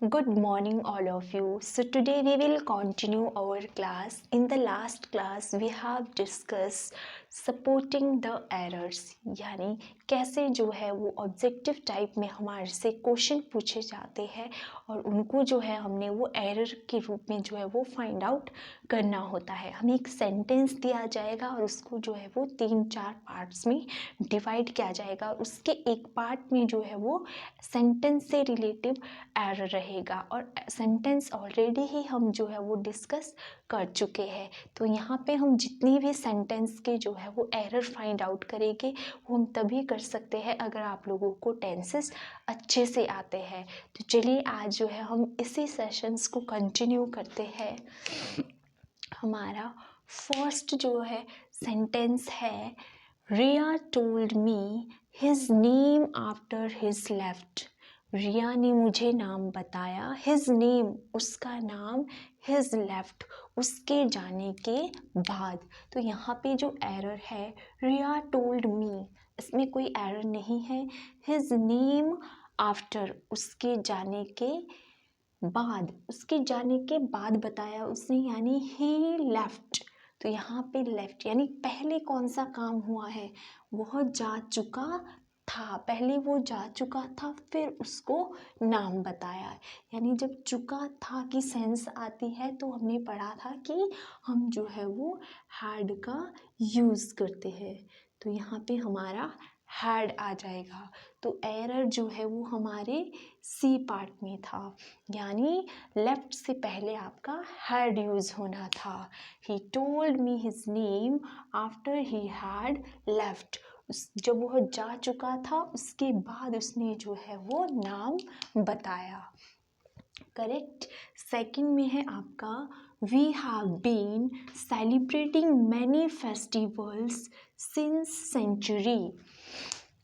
Good morning, all of you. So, today we will continue our class. In the last class, we have discussed supporting the errors, यानी कैसे जो है वो objective type में हमारे से क्वेश्चन पूछे जाते हैं और उनको जो है हमने वो एरर के रूप में जो है वो फाइंड आउट करना होता है. हमें एक सेंटेंस दिया जाएगा और उसको जो है वो 3-4 पार्ट्स में डिवाइड किया जाएगा. उसके एक पार्ट में जो है वो सेंटेंस से रिलेटिव एरर रहेगा और सेंटेंस ऑलरेडी ही हम जो है वो डिस्कस कर चुके हैं. तो यहाँ पे हम जितनी भी सेंटेंस के जो है वो एरर फाइंड आउट करेंगे वो हम तभी कर सकते हैं अगर आप लोगों को टेंसेस अच्छे से आते हैं. तो चलिए आज जो है हम इसी सेशंस को कंटिन्यू करते हैं. हमारा फर्स्ट जो है सेंटेंस है, Riya told me his name after his left. Riya ने मुझे नाम बताया, हिज नेम उसका नाम, हिज लेफ्ट उसके जाने के बाद. तो यहाँ पे जो एरर है रिया टोल्ड मी, इसमें कोई एरर नहीं है. हिज नेम आफ्टर उसके जाने के बाद, उसके जाने के बाद बताया उसने, यानी ही लेफ्ट. तो यहाँ पे लेफ्ट यानी पहले कौन सा काम हुआ है, वह जा चुका था. पहले वो जा चुका था फिर उसको नाम बताया. यानी जब चुका था की सेंस आती है तो हमने पढ़ा था कि हम जो है वो हैड का यूज़ करते हैं. तो यहाँ पे हमारा हैड आ जाएगा. तो एरर जो है वो हमारे सी पार्ट में था, यानी लेफ्ट से पहले आपका हैड यूज़ होना था. He told me his name after he had left. जब वह जा चुका था उसके बाद उसने जो है वो नाम बताया. करेक्ट. सेकंड में है आपका, we have been celebrating many festivals since century.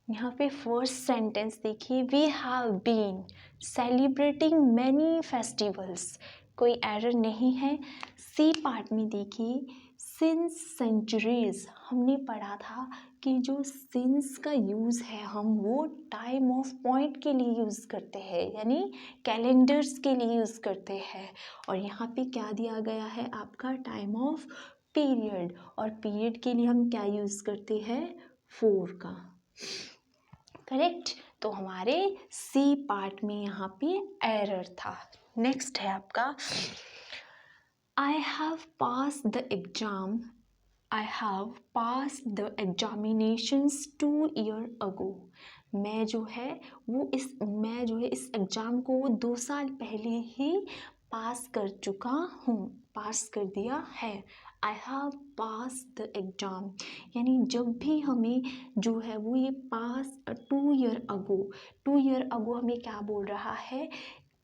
यहाँ पे फर्स्ट सेंटेंस देखिए, we have been celebrating many festivals, कोई एरर नहीं है. सी पार्ट में देखिए, सिंस सेंचुरीज, हमने पढ़ा था कि जो सिंस का यूज़ है हम वो टाइम ऑफ पॉइंट के लिए यूज़ करते हैं, यानी कैलेंडर्स के लिए यूज़ करते हैं. और यहाँ पे क्या दिया गया है आपका, टाइम ऑफ पीरियड, और पीरियड के लिए हम क्या यूज़ करते हैं, 4 का. करेक्ट. तो हमारे सी पार्ट में यहाँ पे एरर था. नेक्स्ट है आपका, I have pass the exam, I have pass the examinations 2 year ago. मैं जो है इस एग्ज़ाम को 2 साल पहले ही पास कर चुका हूँ, पास कर दिया है. I have pass the exam, यानी जब भी हमें जो है वो ये पास 2 ईयर अगो हमें क्या बोल रहा है,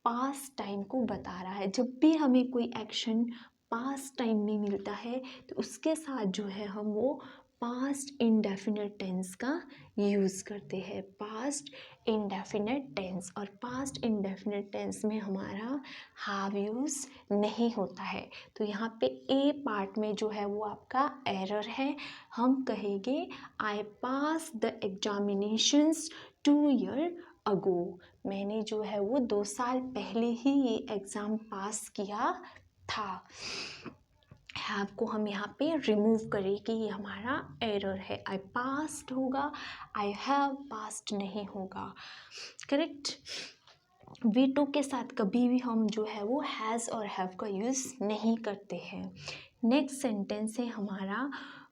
पास्ट टाइम को बता रहा है. जब भी हमें कोई एक्शन पास्ट टाइम में मिलता है तो उसके साथ जो है हम वो पास्ट इंडेफिनिट टेंस का यूज़ करते हैं. पास्ट इंडेफिनिट टेंस, और पास्ट इंडेफिनिट टेंस में हमारा हैव यूज़ नहीं होता है. तो यहाँ पे ए पार्ट में जो है वो आपका एरर है. हम कहेंगे आई पास द एग्जामिनेशंस 2 ईयर अगो. मैंने जो है वो 2 साल पहले ही ये एग्ज़ाम पास किया था. हैव को हम यहाँ पे रिमूव करें कि ये हमारा एरर है. आई पास्ड होगा, आई हैव पास्ड नहीं होगा. करेक्ट. V2 के साथ कभी भी हम जो है वो हैज़ और हैव का यूज़ नहीं करते हैं. नेक्स्ट सेंटेंस है हमारा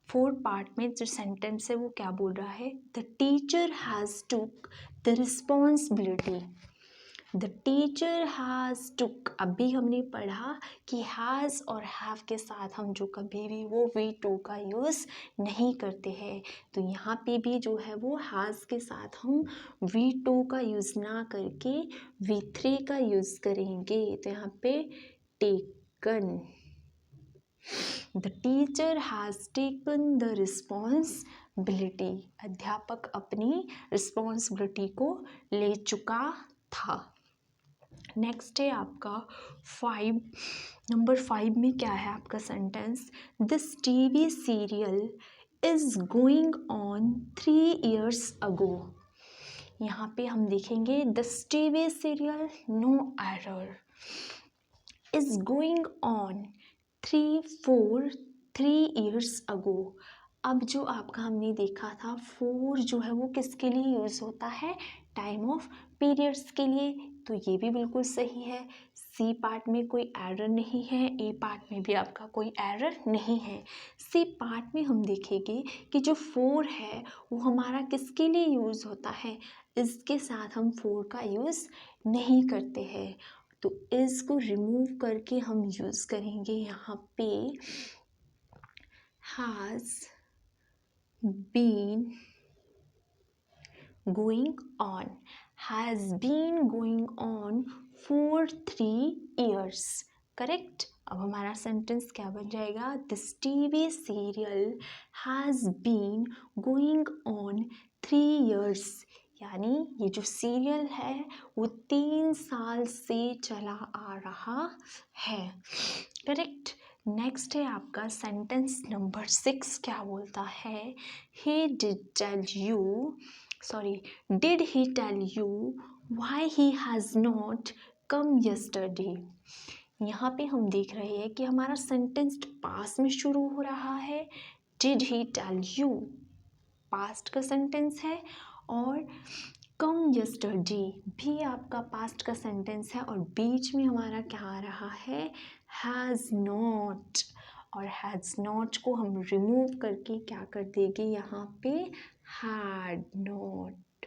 4 पार्ट में जो सेंटेंस है वो क्या बोल रहा है, the teacher has took the responsibility. The teacher has took, अभी हमने पढ़ा कि हैज़ और हैव के साथ हम जो कभी भी वो V2 का यूज़ नहीं करते हैं. तो यहाँ पे भी जो है वो हैज़ के साथ हम V2 का यूज़ ना करके V3 का यूज़ करेंगे. तो यहाँ पे taken, the teacher has taken the responsibility, अध्यापक अपनी रिस्पॉन्सिबिलिटी को ले चुका था. नेक्स्ट है आपका 5, नंबर 5 में क्या है आपका sentence, this TV serial is going on 3 years ago. यहाँ पे हम देखेंगे this TV serial no error is going on 3 ago. अब जो आपका हमने देखा था 4 जो है वो किसके लिए यूज़ होता है, टाइम ऑफ पीरियड्स के लिए, तो ये भी बिल्कुल सही है। सी पार्ट में कोई एरर नहीं है, ए पार्ट में भी आपका कोई एरर नहीं है। सी पार्ट में हम देखेंगे कि जो 4 है वो हमारा किसके लिए यूज़ होता है, इसके साथ हम 4 का यूज़ नहीं करते हैं, तो इसको रिमूव करके हम यूज़ करेंगे यहाँ पे has been going on, has been going on for 3 years। Correct. अब हमारा सेंटेंस क्या बन जाएगा, this TV serial has been going on 3 years, यानी ये जो सीरियल है वो 3 साल से चला आ रहा है। करेक्ट। नेक्स्ट है आपका सेंटेंस नंबर 6, क्या बोलता है, he did he tell you why he has not come yesterday। यहाँ पे हम देख रहे हैं कि हमारा सेंटेंस पास में शुरू हो रहा है, did he tell you past का सेंटेंस है, और कम यस्टरडे भी आपका पास्ट का सेंटेंस है, और बीच में हमारा क्या आ रहा है, हैज़ नॉट, और हैज़ नॉट को हम रिमूव करके क्या कर देंगे यहाँ पे, हैड नॉट।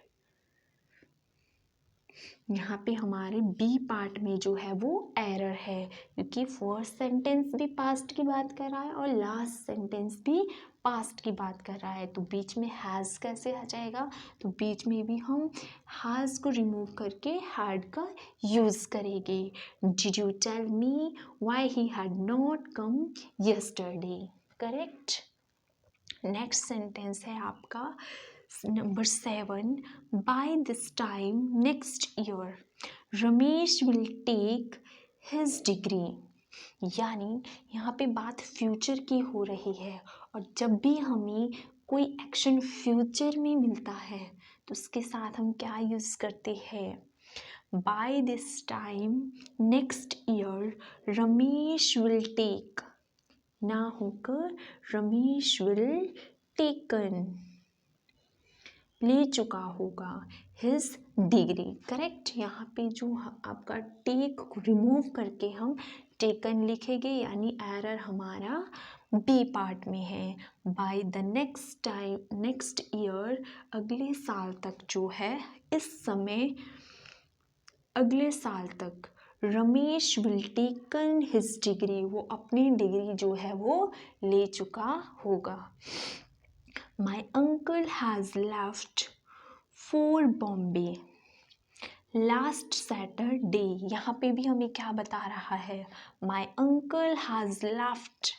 यहाँ पे हमारे बी पार्ट में जो है वो एरर है, क्योंकि फर्स्ट सेंटेंस भी पास्ट की बात कर रहा है और लास्ट सेंटेंस भी पास्ट की बात कर रहा है, तो बीच में हैज़ कैसे आ जाएगा, तो बीच में भी हम हैज़ को रिमूव करके हैड का यूज़ करेंगे। Did you tell me why he had not come yesterday. Correct. Next sentence है आपका number 7, by this time next year Ramesh will take his degree. यानी यहाँ पे बात फ्यूचर की हो रही है, और जब भी हमें कोई एक्शन फ्यूचर में मिलता है तो उसके साथ हम क्या यूज़ करते हैं, by this time next year Ramesh will take, ना होकर रमेश विल टेकन, ले चुका होगा हिज डिग्री। करेक्ट। यहाँ पे जो आपका टेक को रिमूव करके हम टेकन लिखेंगे, यानी एरर हमारा बी पार्ट में है। बाय द नेक्स्ट ईयर अगले साल तक जो है, इस समय अगले साल तक Ramesh will taken his degree, वो अपनी डिग्री जो है वो ले चुका होगा। My uncle has left for Bombay last Saturday। यहाँ पे भी हमें क्या बता रहा है, My uncle has left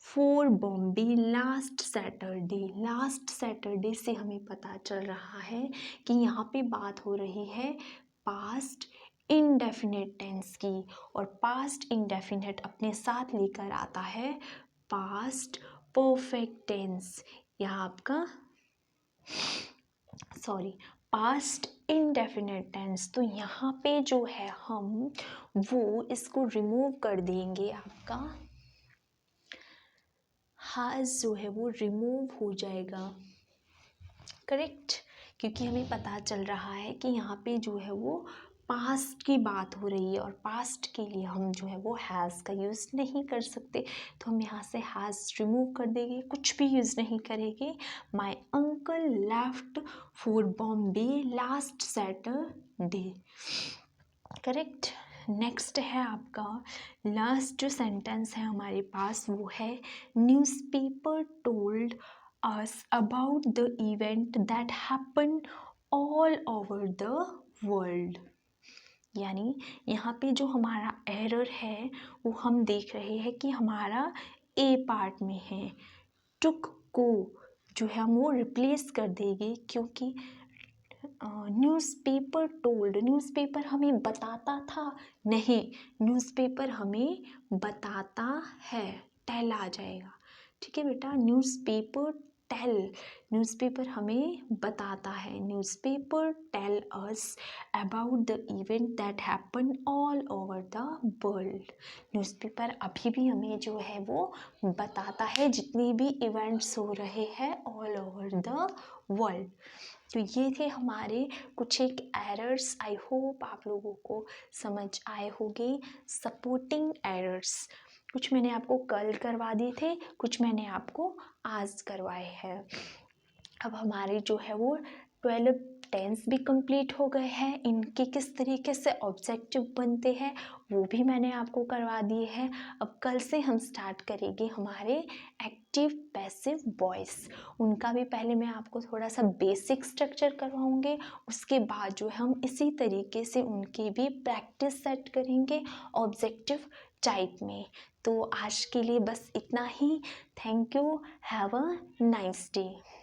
for Bombay last Saturday। Last Saturday से हमें पता चल रहा है कि यहाँ पे बात हो रही है पास्ट इंडेफिनिट टेंस की, और पास्ट इंडेफिनिट अपने साथ लेकर आता है पास्ट परफेक्ट टेंस, या आपका पास्ट इंडेफिनिट टेंस। तो यहाँ पे जो है हम वो इसको रिमूव कर देंगे, आपका हैज़ जो है वो रिमूव हो जाएगा। करेक्ट। क्योंकि हमें पता चल रहा है कि यहाँ पे जो है वो पास्ट की बात हो रही है, और पास्ट के लिए हम जो है वो हैज़ का यूज़ नहीं कर सकते, तो हम यहाँ से हैज़ रिमूव कर देंगे, कुछ भी यूज़ नहीं करेंगे। My uncle left for Bombay last Saturday. Correct. Next है आपका लास्ट जो सेंटेंस है हमारे पास, वो है newspaper told us about the event that happened all over the world। यानी यहाँ पे जो हमारा एरर है वो हम देख रहे हैं कि हमारा ए पार्ट में है, टुक को जो है हम वो रिप्लेस कर देंगे, क्योंकि न्यूज़पेपर टोल्ड, न्यूज़पेपर हमें बताता था, नहीं, न्यूज़पेपर हमें बताता है, टेल आ जाएगा। ठीक है बेटा, न्यूज़पेपर टेल, न्यूज़पेपर हमें बताता है, newspaper tell us about the event that happen all over the world. Newspaper अभी भी हमें जो है वो बताता है जितनी भी इवेंट्स हो रहे हैं ऑल ओवर द वर्ल्ड। तो ये थे हमारे कुछ एक एरर्स, आई होप आप लोगों को समझ आए होंगे। सपोर्टिंग एरर्स कुछ मैंने आपको कल करवा दिए थे, कुछ मैंने आपको आज करवाए हैं। अब हमारे जो है वो 12 टेंस भी कंप्लीट हो गए हैं, इनके किस तरीके से ऑब्जेक्टिव बनते हैं वो भी मैंने आपको करवा दिए हैं। अब कल से हम स्टार्ट करेंगे हमारे एक्टिव पैसिव वॉइस, उनका भी पहले मैं आपको थोड़ा सा बेसिक स्ट्रक्चर करवाऊंगी, उसके बाद जो हम इसी तरीके से उनकी भी प्रैक्टिस सेट करेंगे ऑब्जेक्टिव टाइप में। तो आज के लिए बस इतना ही। Thank you, have a nice day.